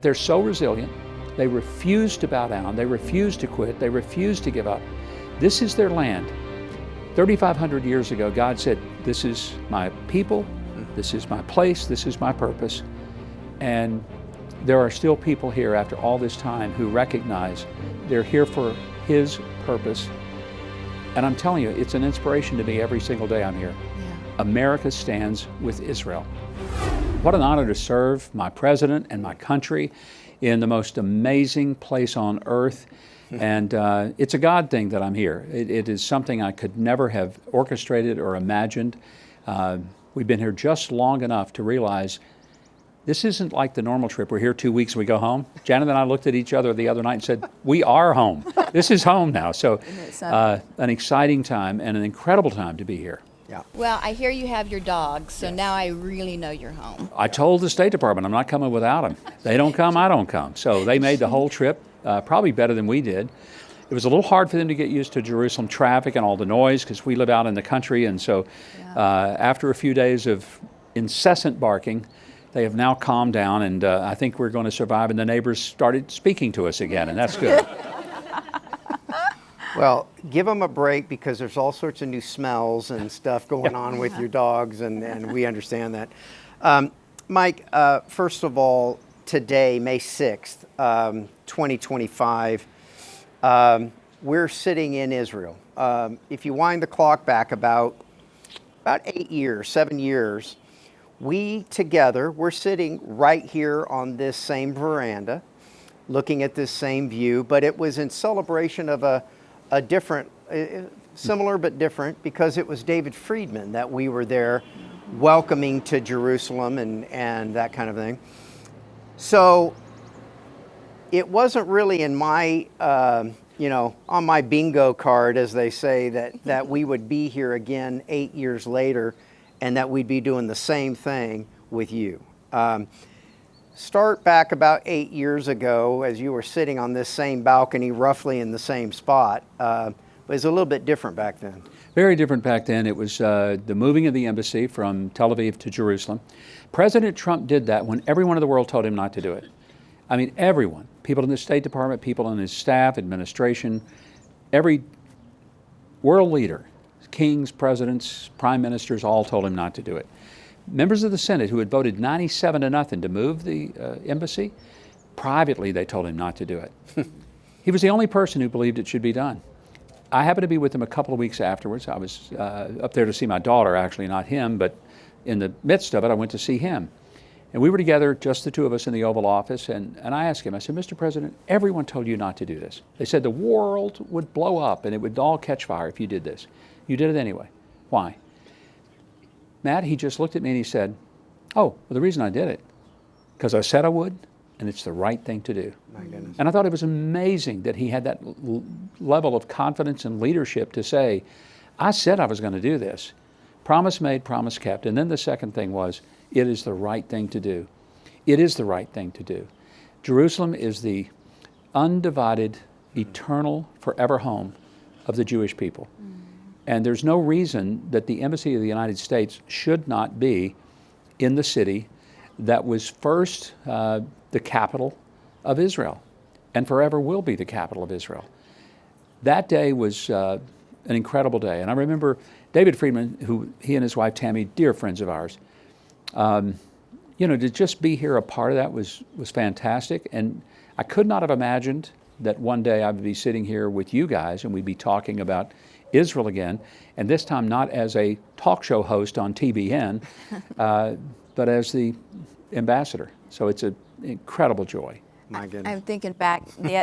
They're so resilient. They refuse to bow down. They refuse to quit. They refuse to give up. This is their land. 3,500 years ago, God said, this is my people, this is my place, this is my purpose. And there are still people here after all this time who recognize they're here for His purpose. And I'm telling you, it's an inspiration to me every single day I'm here. Yeah. America stands with Israel. What an honor to serve my president and my country in the most amazing place on earth. And it's a God thing that I'm here. It is something I could never have orchestrated or imagined. We've been here just long enough to realize this isn't like the normal trip. We're here 2 weeks and we go home. Janet and I looked at each other the other night and said, we are home. This is home now. So an exciting time and an incredible time to be here. Yeah. Well, I hear you have your dogs, so now I really know you're home. I told the State Department I'm not coming without them. They don't come, I don't come. So they made the whole trip probably better than we did. It was a little hard for them to get used to Jerusalem traffic and all the noise because we live out in the country. And so after a few days of incessant barking, they have now calmed down, and I think we're going to survive. And the neighbors started speaking to us again, and that's good. Well, give them a break because there's all sorts of new smells and stuff going on with your dogs, and we understand that. Mike, first of all, today, May 6th, 2025, we're sitting in Israel. If you wind the clock back about 7 years, we together, we're sitting right here on this same veranda, looking at this same view, but it was in celebration of a different, similar but different, because it was David Friedman that we were there welcoming to Jerusalem and that kind of thing. So it wasn't really in my, on my bingo card, as they say, that we would be here again 8 years later and that we'd be doing the same thing with you. Start back about 8 years ago as you were sitting on this same balcony, roughly in the same spot. But it was a little bit different back then. Very different back then. It was the moving of the embassy from Tel Aviv to Jerusalem. President Trump did that when everyone in the world told him not to do it. I mean, everyone. People in the State Department, people in his staff, administration, every world leader, kings, presidents, prime ministers, all told him not to do it. Members of the Senate who had voted 97-0 to move the embassy, privately they told him not to do it. He was the only person who believed it should be done. I happened to be with him a couple of weeks afterwards. I was up there to see my daughter, actually, not him, but in the midst of it, I went to see him. And we were together, just the two of us in the Oval Office, and I asked him, I said, Mr. President, everyone told you not to do this. They said the world would blow up and it would all catch fire if you did this. You did it anyway. Why? Matt, he just looked at me and he said, oh, well, the reason I did it, because I said I would, and it's the right thing to do. My goodness. And I thought it was amazing that he had that level of confidence and leadership to say, I said I was going to do this. Promise made, promise kept. And then the second thing was, it is the right thing to do. It is the right thing to do. Jerusalem is the undivided, eternal, forever home of the Jewish people. And there's no reason that the Embassy of the United States should not be in the city that was first the capital of Israel and forever will be the capital of Israel. That day was an incredible day. And I remember David Friedman, who he and his wife Tammy, dear friends of ours, to just be here a part of that was fantastic. And I could not have imagined that one day I would be sitting here with you guys and we'd be talking about Israel again, and this time not as a talk show host on TBN, but as the ambassador. So it's an incredible joy. My goodness. I'm thinking back,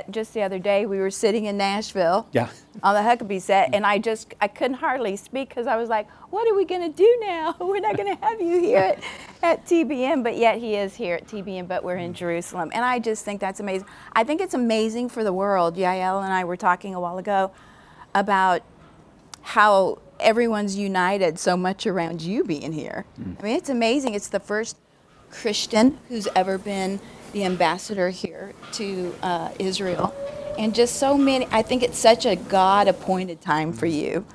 just the other day we were sitting in Nashville on the Huckabee set, and I couldn't hardly speak because I was like, what are we going to do now? We're not going to have you here at TBN, but yet he is here at TBN, but we're in Jerusalem. And I just think that's amazing. I think it's amazing for the world. Yael and I were talking a while ago about how everyone's united so much around you being here. I mean, it's amazing. It's the first Christian who's ever been the ambassador here to Israel. And just so many, I think it's such a God-appointed time for you.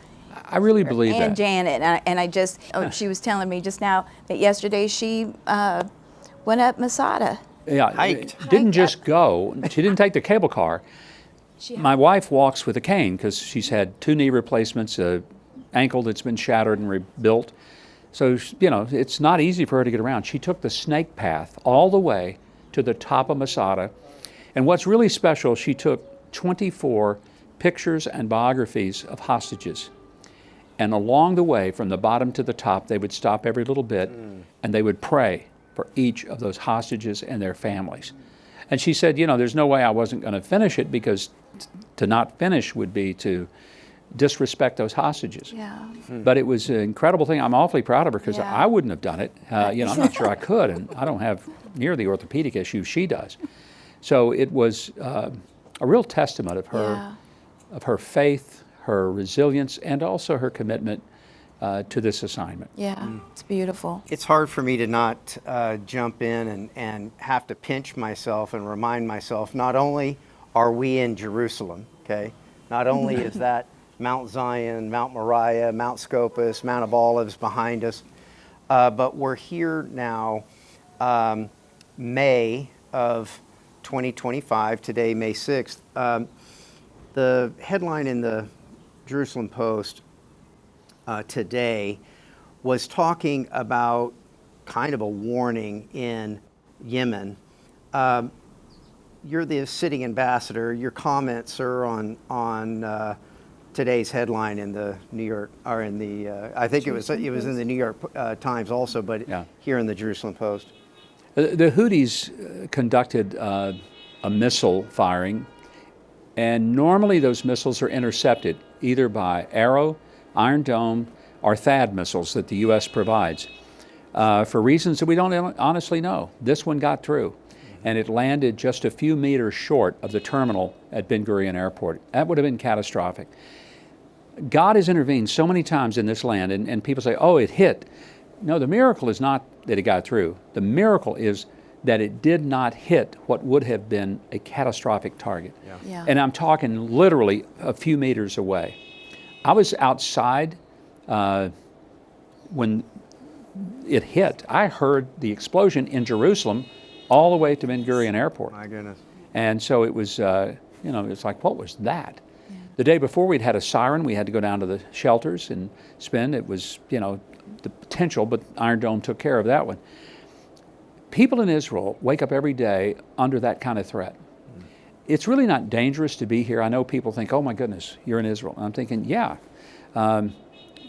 I really believe that. And Janet, she was telling me just now that yesterday she went up Masada Yeah, Hiked. didn't just go. She didn't take the cable car. My wife walks with a cane because she's had 2 knee replacements, a ankle that's been shattered and rebuilt. So, it's not easy for her to get around. She took the snake path all the way to the top of Masada. And what's really special, she took 24 pictures and biographies of hostages. And along the way, from the bottom to the top, they would stop every little bit and they would pray for each of those hostages and their families. And she said, there's no way I wasn't going to finish it, because to not finish would be to disrespect those hostages. Yeah. But it was an incredible thing. I'm awfully proud of her, because Yeah. I wouldn't have done it. I'm not sure I could, and I don't have near the orthopedic issues she does. So it was a real testament of her faith, her resilience, and also her commitment to this assignment. Yeah, it's beautiful. It's hard for me to not jump in and have to pinch myself and remind myself, not only are we in Jerusalem, okay? Not only is that Mount Zion, Mount Moriah, Mount Scopus, Mount of Olives behind us, but we're here now, May of 2025, today, May 6th. The headline in the Jerusalem Post today was talking about kind of a warning in Yemen. You're the sitting ambassador. Your comments, sir, on today's headline in the New York, or in the I think it was in the New York Times also, but here in the Jerusalem Post. The Houthis conducted a missile firing, and normally those missiles are intercepted either by Arrow, Iron Dome, or THAAD missiles that the U.S. provides. For reasons that we don't honestly know, this one got through, and it landed just a few meters short of the terminal at Ben Gurion Airport. That would have been catastrophic. God has intervened so many times in this land, and people say, oh, it hit. No, the miracle is not that it got through. The miracle is that it did not hit what would have been a catastrophic target. Yeah. And I'm talking literally a few meters away. I was outside when it hit. I heard the explosion in Jerusalem all the way to Ben Gurion Airport. My goodness. And so it was, it's like, what was that? Yeah. The day before, we'd had a siren. We had to go down to the shelters and spend. It was, the potential, but Iron Dome took care of that one. People in Israel wake up every day under that kind of threat. It's really not dangerous to be here. I know people think, oh my goodness, you're in Israel. And I'm thinking, yeah. And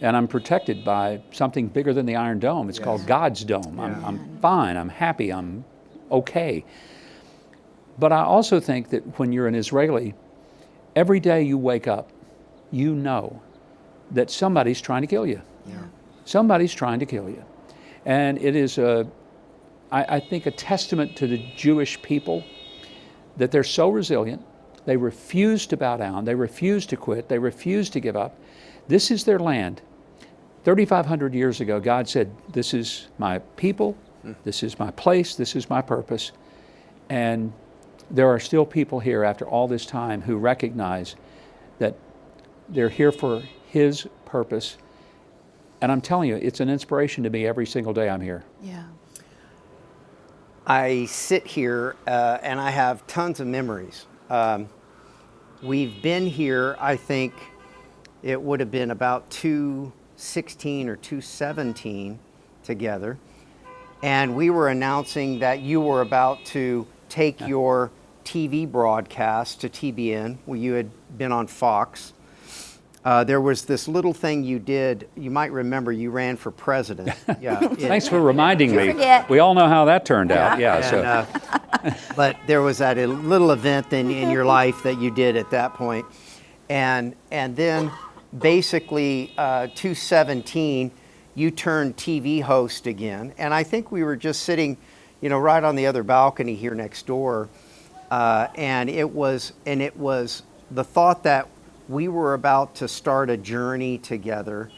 I'm protected by something bigger than the Iron Dome. It's called God's Dome. Yeah. I'm fine, I'm happy, I'm okay. But I also think that when you're an Israeli, every day you wake up, you know that somebody's trying to kill you. Yeah. Somebody's trying to kill you. And it is, I think, a testament to the Jewish people that they're so resilient. They refuse to bow down. They refuse to quit. They refuse to give up. This is their land. 3,500 years ago, God said, this is my people, this is my place, this is my purpose. And there are still people here after all this time who recognize that they're here for His purpose. And I'm telling you, it's an inspiration to me every single day I'm here. Yeah. I sit here and I have tons of memories. We've been here, I think it would have been about 2016 or 2017 together. And we were announcing that you were about to take your TV broadcast to TBN, where you had been on Fox. There was this little thing you did. You might remember you ran for president. Yeah. Thanks for reminding me. Forget. We all know how that turned out. Yeah. And, but there was that little event in your life that you did at that point. And then basically 2017, you turned TV host again. And I think we were just sitting, right on the other balcony here next door. And it was the thought that we were about to start a journey together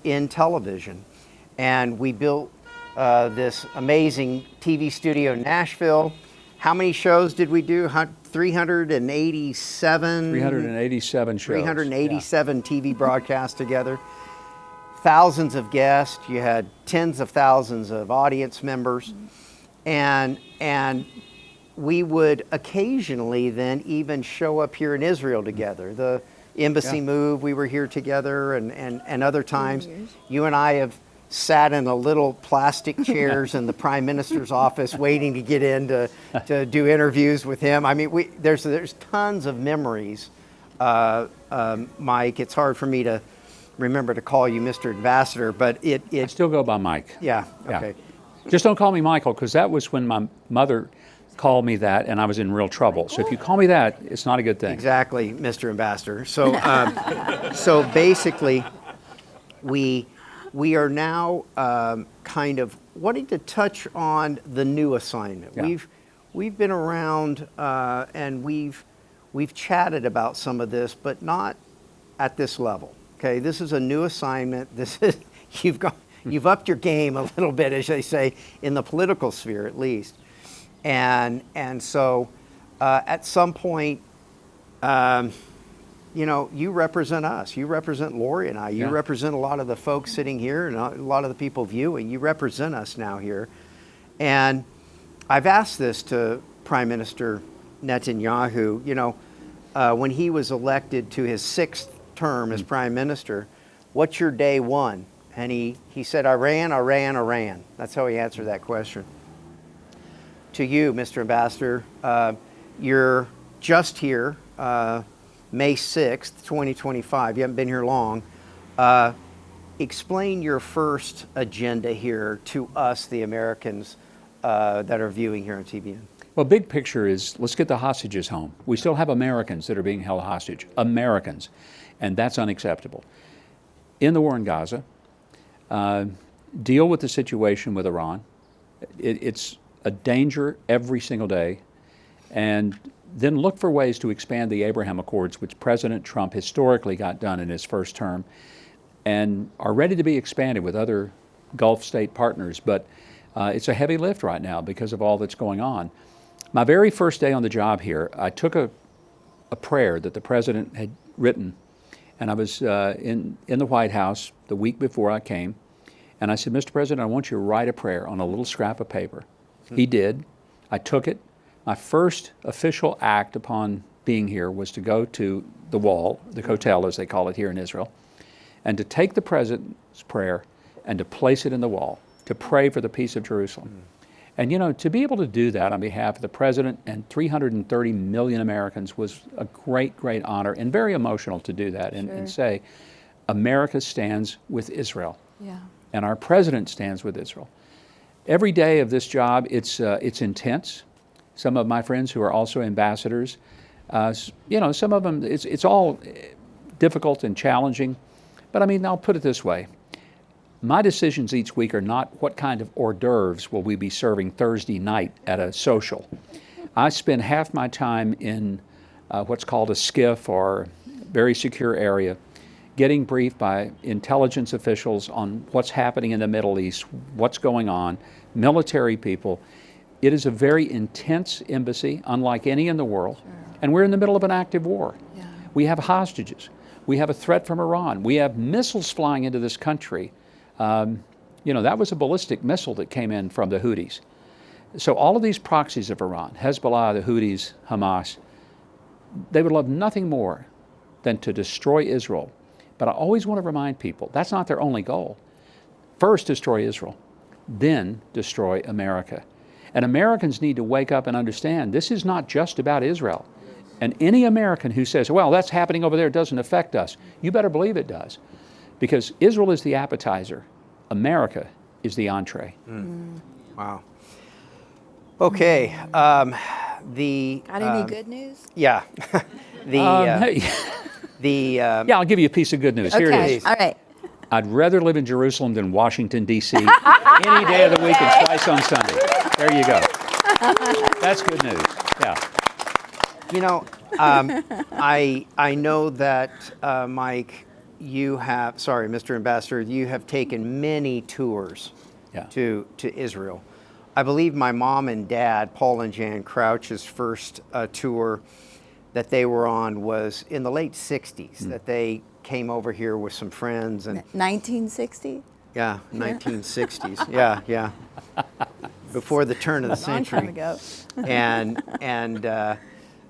in television. And we built this amazing TV studio in Nashville. How many shows did we do? 387? 387 shows. 387 TV broadcasts together. Thousands of guests. You had tens of thousands of audience members. and we would occasionally then even show up here in Israel together. The embassy move, we were here together, and other times. You and I have sat in a little plastic chairs in the Prime Minister's office waiting to get in to do interviews with him. I mean, there's tons of memories, Mike. It's hard for me to remember to call you Mr. Ambassador, but I still go by Mike. Yeah, okay. Just don't call me Michael, because that was when my mother called me that and I was in real trouble. So if you call me that, it's not a good thing. Exactly, Mr. Ambassador. So, so basically, we are now kind of wanting to touch on the new assignment. Yeah. We've been around and we've chatted about some of this, but not at this level. Okay, this is a new assignment. This is you've upped your game a little bit, as they say, in the political sphere at least. And so at some point, you know, you represent us. You represent Laurie and I. You represent a lot of the folks sitting here and a lot of the people viewing. You represent us now here. And I've asked this to Prime Minister Netanyahu, you know, when he was elected to his 6th term as Prime Minister, what's your day one? And he said, Iran, Iran, Iran. That's how he answered that question. To you, Mr. Ambassador, you're just here, May 6th, 2025. You haven't been here long. Explain your first agenda here to us, the Americans that are viewing here on TBN. Well, big picture is, let's get the hostages home. We still have Americans that are being held hostage. Americans. And that's unacceptable. In the war in Gaza, deal with the situation with Iran. It's a danger every single day, and then look for ways to expand the Abraham Accords, which President Trump historically got done in his first term, and are ready to be expanded with other Gulf state partners. But it's a heavy lift right now because of all that's going on. My very first day on the job here, I took a prayer that the president had written, and I was in the White House the week before I came, and I said, Mr. President, I want you to write a prayer on a little scrap of paper. He did. I took it. My first official act upon being here was to go to the wall, the Kotel as they call it here in Israel, and to take the president's prayer and to place it in the wall, to pray for the peace of Jerusalem. And you know, to be able to do that on behalf of the president and 330 million Americans was a great, great honor, and very emotional to do that and say, America stands with Israel. Yeah. And our president stands with Israel. Every day of this job, it's intense. Some of my friends who are also ambassadors, you know, some of them, it's all difficult and challenging. But I mean, I'll put it this way. My decisions each week are not what kind of hors d'oeuvres will we be serving Thursday night at a social. I spend half my time in what's called a SCIF, or very secure area, getting briefed by intelligence officials on what's happening in the Middle East, what's going on, military people. It is a very intense embassy, unlike any in the world, and we're in the middle of an active war. Yeah. We have hostages. We have a threat from Iran. We have missiles flying into this country. You know, that was a ballistic missile that came in from the Houthis. So all of these proxies of Iran, Hezbollah, the Houthis, Hamas, they would love nothing more than to destroy Israel. But I always want to remind people, that's not their only goal. First, destroy Israel, then destroy America. And Americans need to wake up and understand this is not just about Israel. And any American who says, well, that's happening over there, it doesn't affect us, you better believe it does. Because Israel is the appetizer, America is the entree. Wow. Okay. Got any good news? Yeah. Yeah, I'll give you a piece of good news. Here it Okay, is. all right. I'd rather live in Jerusalem than Washington, D.C. any day of the week and twice on Sunday. There you go. That's good news. Yeah. You know, I know that, Mike, you have, sorry, Mr. Ambassador, you have taken many tours to Israel. I believe my mom and dad, Paul and Jan Crouch's first tour that they were on was in the late 60s, that they came over here with some friends. And 1960? yeah, 1960s. Yeah, yeah. before the turn of the A long time century. ago. and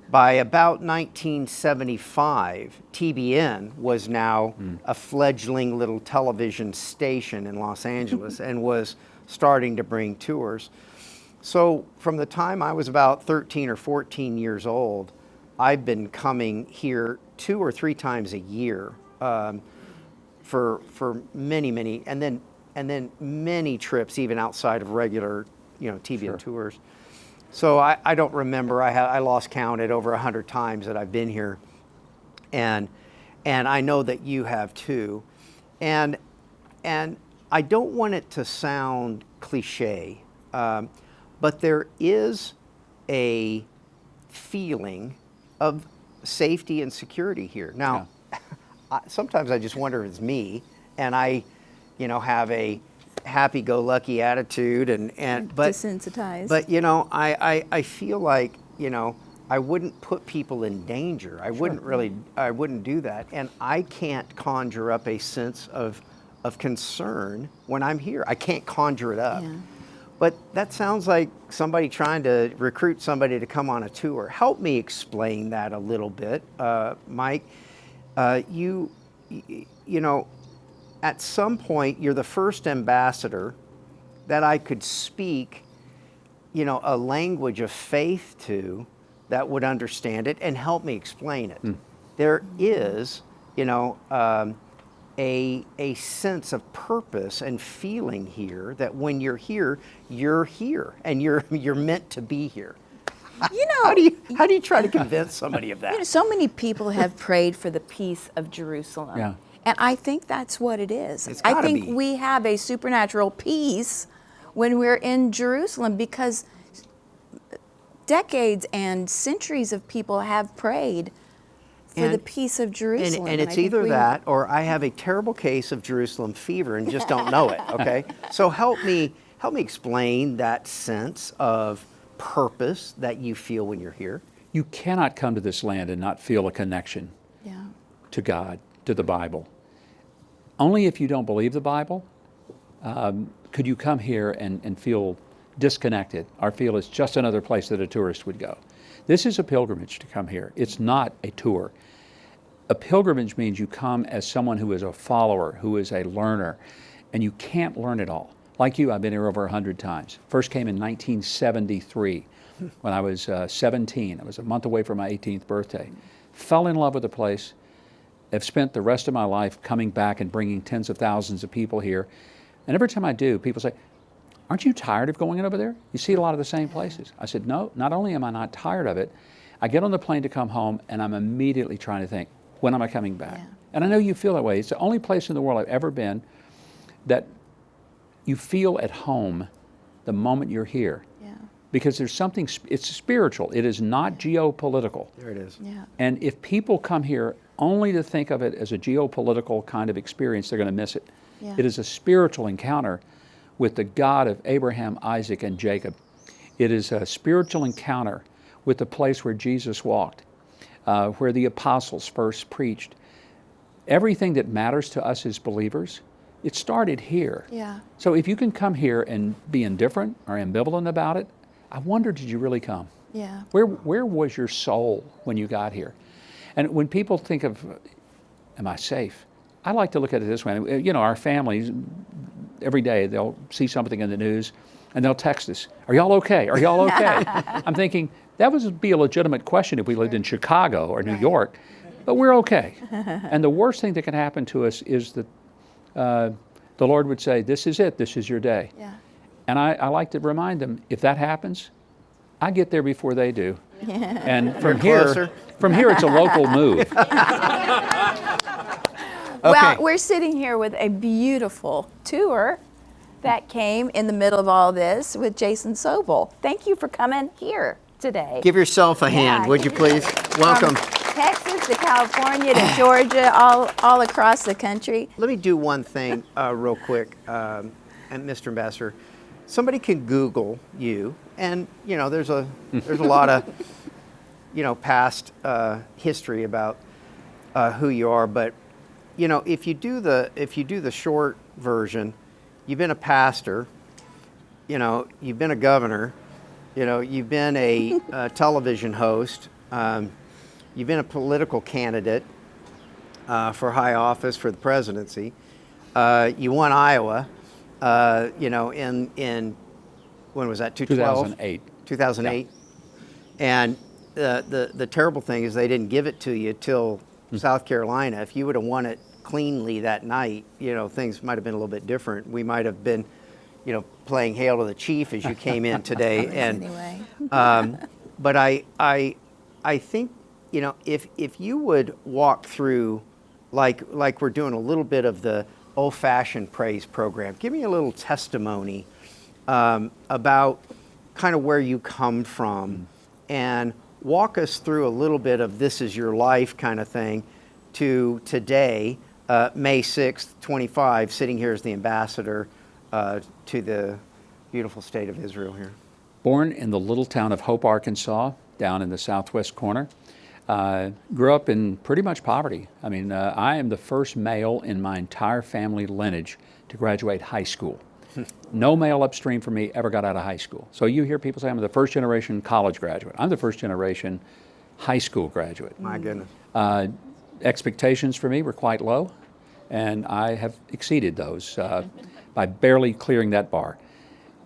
by about 1975, TBN was now a fledgling little television station in Los Angeles and was starting to bring tours. So from the time I was about 13 or 14 years old, I've been coming here 2 or 3 times a year for many, and then many trips even outside of regular, TBN tours. So I don't remember. I lost count at over 100 times that I've been here, and I know that you have too, and I don't want it to sound cliche, but there is a feeling of safety and security here. Now, sometimes I just wonder if it's me, and I, have a happy-go-lucky attitude, but desensitized. But I feel like I wouldn't put people in danger. I wouldn't do that, and I can't conjure up a sense of concern when I'm here. I can't conjure it up. Yeah. But that sounds like somebody trying to recruit somebody to come on a tour. Help me explain that a little bit, Mike. You know, at some point, you're the first ambassador that I could speak, a language of faith to that would understand it and help me explain it. There is, a sense of purpose and feeling here that when you're here, and you're meant to be here. How do you try to convince somebody of that? So many people have prayed for the peace of Jerusalem. Yeah. And I think that's what it is. It's I gotta think be. we have a supernatural peace when we're in Jerusalem because decades and centuries of people have prayed for the peace of Jerusalem. And I it's think either that or I have a terrible case of Jerusalem fever and just don't know it, okay? So help me explain that sense of purpose that you feel when you're here. You cannot come to this land and not feel a connection Yeah. to God, to the Bible. Only if you don't believe the Bible could you come here and feel disconnected or feel it's just another place that a tourist would go. This is a pilgrimage to come here. It's not a tour. A pilgrimage means you come as someone who is a follower, who is a learner, and you can't learn it all. Like you, I've been here over 100 times. First came in 1973 when I was 17. I was a month away from my 18th birthday. Fell in love with the place. Have spent the rest of my life coming back and bringing tens of thousands of people here. And every time I do, people say, aren't you tired of going over there? You see a lot of the same places. I said, no, not only am I not tired of it, I get on the plane to come home and I'm immediately trying to think, when am I coming back? Yeah. And I know you feel that way. It's the only place in the world I've ever been that you feel at home the moment you're here. Yeah. Because there's something, it's spiritual. It is not geopolitical. There it is. Yeah. And if people come here only to think of it as a geopolitical kind of experience, they're going to miss it. Yeah. It is a spiritual encounter with the God of Abraham, Isaac, and Jacob. It is a spiritual encounter with the place where Jesus walked, where the apostles first preached. Everything that matters to us as believers, it started here. Yeah. So if you can come here and be indifferent or ambivalent about it, I wonder, did you really come? Yeah. Where was your soul when you got here? And when people think of, am I safe? I like to look at it this way. Our families, every day they'll see something in the news and they'll text us, are y'all okay? Are y'all okay? I'm thinking, that would be a legitimate question if we lived in Chicago or New York, but we're okay. And the worst thing that can happen to us is that the Lord would say, this is it, this is your day. Yeah. And I like to remind them, if that happens, I get there before they do. And from closer. here, it's a local move. Well, we're sitting here with a beautiful tour that came in the middle of all this with Jason Sobel. Thank you for coming here today. Give yourself a hand, would you please? Welcome. From Texas to California to Georgia, all across the country. Let me do one thing real quick, and Mr. Ambassador. Somebody can Google you, and there's a lot of past history about who you are. But if you do the short version, you've been a pastor you've been a governor, you've been a, television host, you've been a political candidate for high office for the presidency. You won Iowa, in when was that? 2008. 2008. And the terrible thing is they didn't give it to you till South Carolina. If you would have won it cleanly that night, things might have been a little bit different. We might have been, playing Hail to the Chief as you came in today. And Anyway. but I think, if you would walk through, like we're doing a little bit of the old-fashioned praise program, give me a little testimony about kind of where you come from, and walk us through a little bit of this is your life kind of thing to today, May 6th, 25, sitting here as the ambassador to the beautiful state of Israel here. Born in the little town of Hope, Arkansas, down in the southwest corner. Grew up in pretty much poverty. I mean, I am the first male in my entire family lineage to graduate high school. No male upstream from me ever got out of high school. So you hear people say I'm the first generation college graduate. I'm the first generation high school graduate. My goodness. Expectations for me were quite low, and I have exceeded those by barely clearing that bar.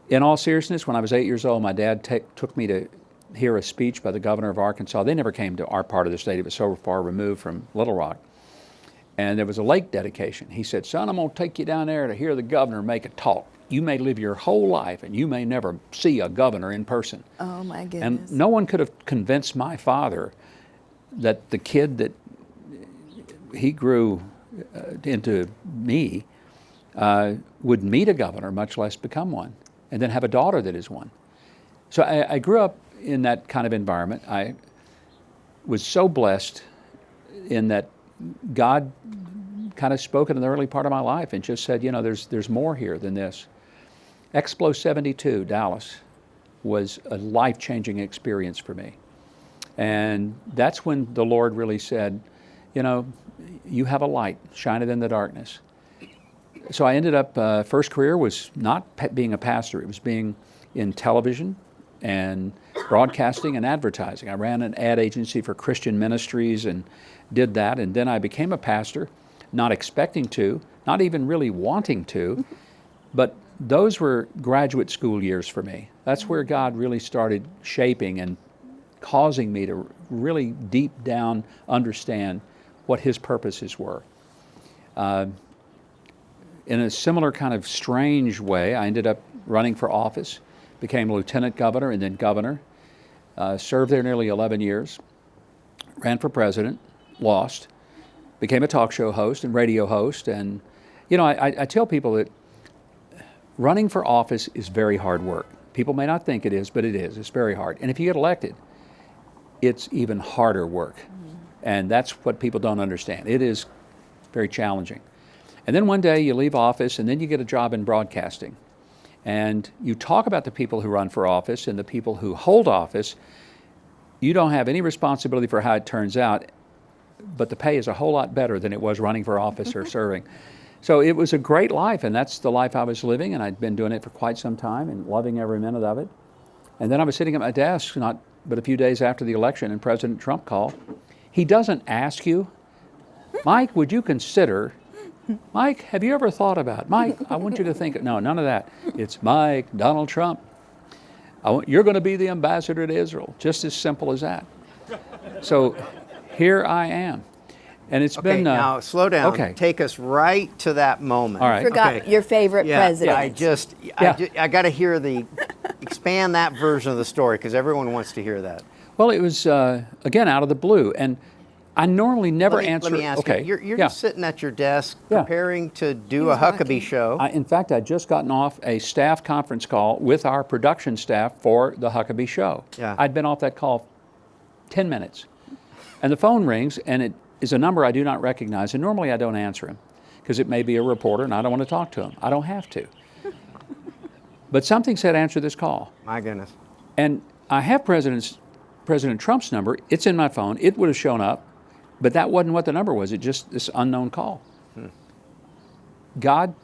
In all seriousness, when I was 8 years old, my dad took me to hear a speech by the governor of Arkansas. They never came to our part of the state. It was so far removed from Little Rock. And there was a lake dedication. He said, son, I'm going to take you down there to hear the governor make a talk. You may live your whole life and you may never see a governor in person. Oh, my goodness. And no one could have convinced my father that the kid that he grew into me would meet a governor, much less become one, and then have a daughter that is one. So I grew up in that kind of environment. I was so blessed in that God kind of spoke in the early part of my life and just said, there's more here than this. Explo 72, Dallas, was a life-changing experience for me. And that's when the Lord really said, you have a light, shine it in the darkness. So I ended up, first career was not being a pastor, it was being in television and broadcasting and advertising. I ran an ad agency for Christian ministries and did that, and then I became a pastor, not expecting to, not even really wanting to, but those were graduate school years for me. That's where God really started shaping and causing me to really deep down understand what His purposes were. In a similar kind of strange way, I ended up running for office, became lieutenant governor and then governor, served there nearly 11 years, ran for president, lost, became a talk show host and radio host. And, I tell people that running for office is very hard work. People may not think it is, but it is. It's very hard. And if you get elected, it's even harder work. And that's what people don't understand. It is very challenging. And then one day you leave office and then you get a job in broadcasting. And you talk about the people who run for office and the people who hold office. You don't have any responsibility for how it turns out, but the pay is a whole lot better than it was running for office or serving. So it was a great life, and that's the life I was living, and I'd been doing it for quite some time and loving every minute of it. And then I was sitting at my desk, not but a few days after the election, and President Trump called. He doesn't ask you, Mike, would you consider, Mike, have you ever thought about, Mike, I want you to think, no, none of that. It's Mike, Donald Trump, you're going to be the ambassador to Israel, just as simple as that. So here I am. And it's been... now slow down. Okay. Take us right to that moment. All right. Forgot your favorite president. I got to hear expand that version of the story because everyone wants to hear that. Well, it was, again, out of the blue. And I normally never answer... Let me ask you, you're just sitting at your desk preparing to do a Huckabee show. In fact, I'd just gotten off a staff conference call with our production staff for the Huckabee show. Yeah. I'd been off that call 10 minutes. And the phone rings, and it is a number I do not recognize, and normally I don't answer him because it may be a reporter and I don't want to talk to him. I don't have to. But something said answer this call. My goodness. And I have President Trump's number. It's in my phone. It would have shown up, but that wasn't what the number was. It just this unknown call. God,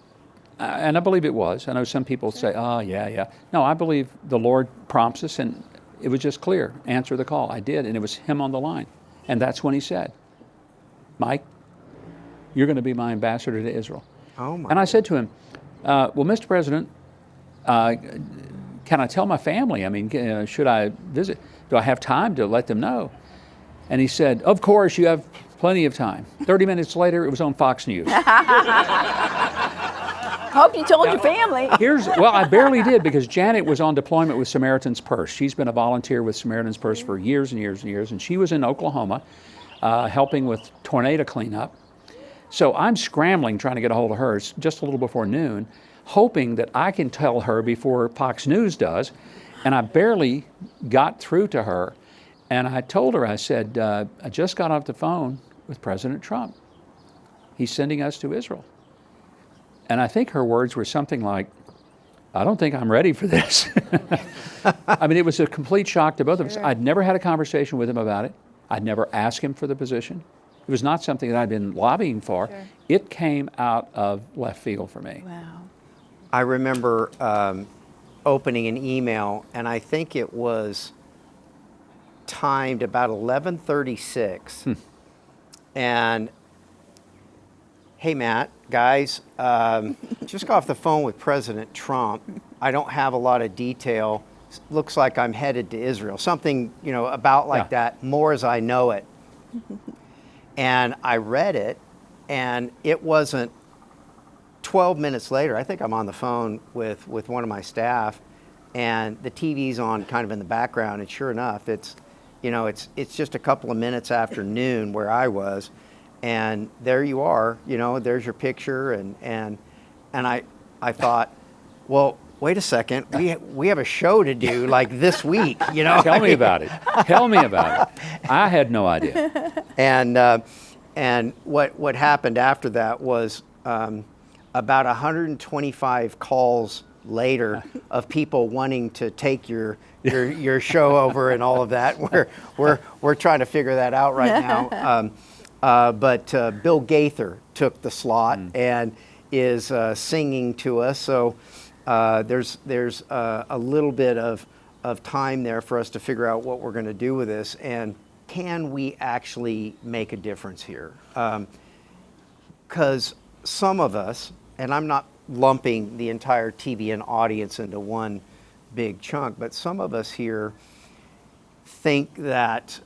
And I believe it was. I know some people say, oh, yeah. No, I believe the Lord prompts us, and it was just clear. Answer the call. I did, and it was him on the line. And that's when he said, Mike, you're going to be my ambassador to Israel. Oh my. And I said to him, well, Mr. President, can I tell my family? I mean, should I visit? Do I have time to let them know? And he said, of course, you have plenty of time. 30 minutes later, it was on Fox News. Hope you told your family. Well, I barely did, because Janet was on deployment with Samaritan's Purse. She's been a volunteer with Samaritan's Purse for years and years and years, and she was in Oklahoma helping with tornado cleanup. So I'm scrambling trying to get a hold of her. It's just a little before noon, hoping that I can tell her before Fox News does, and I barely got through to her. And I told her, I said, I just got off the phone with President Trump. He's sending us to Israel. And I think her words were something like, I don't think I'm ready for this. I mean, it was a complete shock to both of us. I'd never had a conversation with him about it. I'd never asked him for the position. It was not something that I'd been lobbying for. Sure. It came out of left field for me. Wow. I remember opening an email, and I think it was timed about 11:36. And hey, Matt, guys, just got off the phone with President Trump. I don't have a lot of detail. Looks like I'm headed to Israel. Something, about like that, more as I know it. And I read it, and it wasn't 12 minutes later. I think I'm on the phone with one of my staff, and the TV's on kind of in the background, and sure enough, it's just a couple of minutes after noon where I was. And there you are, there's your picture, and I thought, well, wait a second, we have a show to do like this week, Tell me about it. Tell me about it. I had no idea. And what happened after that was about 125 calls later of people wanting to take your show over and all of that. We're trying to figure that out right now. But Bill Gaither took the slot and is singing to us. So there's a little bit of time there for us to figure out what we're going to do with this, and can we actually make a difference here? Because some of us, and I'm not lumping the entire TBN audience into one big chunk, but some of us here think that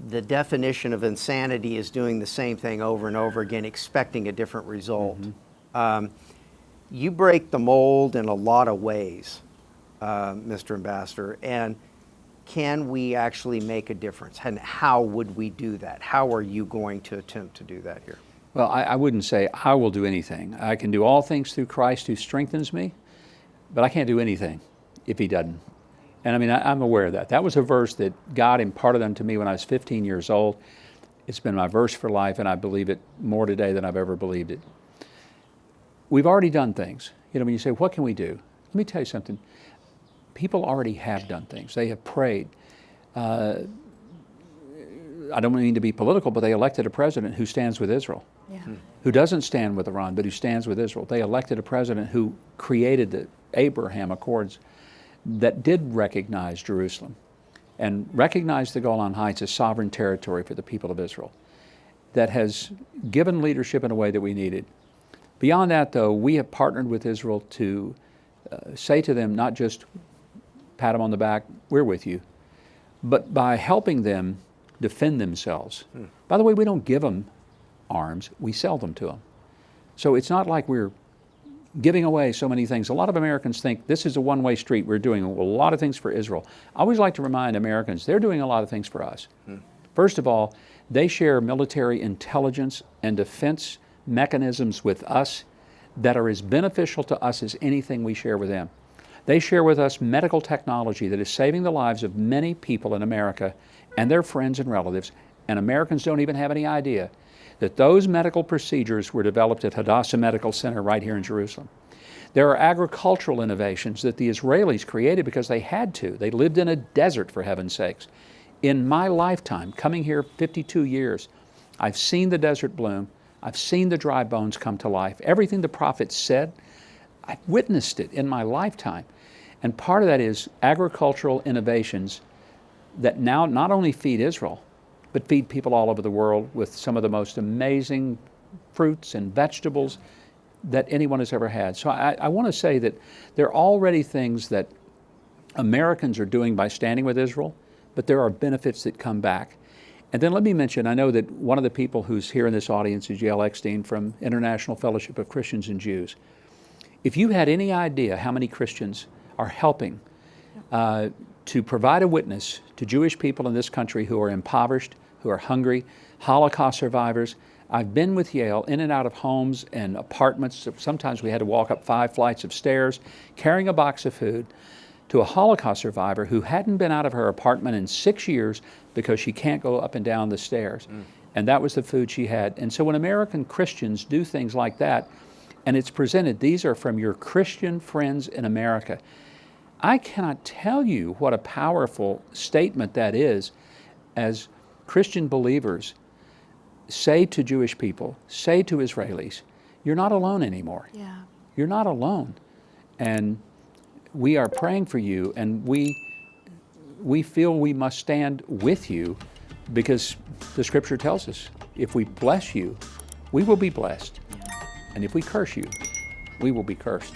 the definition of insanity is doing the same thing over and over again, expecting a different result. You break the mold in a lot of ways, Mr. Ambassador, and can we actually make a difference? And how would we do that? How are you going to attempt to do that here? Well, I wouldn't say I will do anything. I can do all things through Christ who strengthens me, but I can't do anything if he doesn't. And I mean, I'm aware of that. That was a verse that God imparted unto me when I was 15 years old. It's been my verse for life, and I believe it more today than I've ever believed it. We've already done things. When you say, what can we do? Let me tell you something. People already have done things. They have prayed. I don't mean to be political, but they elected a president who stands with Israel, who doesn't stand with Iran, but who stands with Israel. They elected a president who created the Abraham Accords that did recognize Jerusalem and recognize the Golan Heights as sovereign territory for the people of Israel, that has given leadership in a way that we needed. Beyond that, though, we have partnered with Israel to say to them, not just pat them on the back, we're with you, but by helping them defend themselves. By the way, we don't give them arms, we sell them to them. So it's not like we're giving away so many things. A lot of Americans think this is a one-way street. We're doing a lot of things for Israel. I always like to remind Americans they're doing a lot of things for us. First of all, they share military intelligence and defense mechanisms with us that are as beneficial to us as anything we share with them. They share with us medical technology that is saving the lives of many people in America and their friends and relatives, and Americans don't even have any idea that those medical procedures were developed at Hadassah Medical Center right here in Jerusalem. There are agricultural innovations that the Israelis created because they had to. They lived in a desert, for heaven's sakes. In my lifetime, coming here 52 years, I've seen the desert bloom. I've seen the dry bones come to life. Everything the prophets said, I've witnessed it in my lifetime. And part of that is agricultural innovations that now not only feed Israel, but feed people all over the world with some of the most amazing fruits and vegetables that anyone has ever had. So I want to say that there are already things that Americans are doing by standing with Israel, but there are benefits that come back. And then let me mention, I know that one of the people who's here in this audience is Yael Eckstein from International Fellowship of Christians and Jews. If you had any idea how many Christians are helping to provide a witness to Jewish people in this country who are impoverished, who are hungry, Holocaust survivors. I've been with Yael in and out of homes and apartments. Sometimes we had to walk up 5 flights of stairs carrying a box of food to a Holocaust survivor who hadn't been out of her apartment in 6 years because she can't go up and down the stairs. And that was the food she had. And so when American Christians do things like that, and it's presented, these are from your Christian friends in America, I cannot tell you what a powerful statement that is as Christian believers say to Jewish people, say to Israelis, you're not alone anymore. Yeah. You're not alone. And we are praying for you, and we feel we must stand with you because the scripture tells us if we bless you, we will be blessed. And if we curse you, we will be cursed.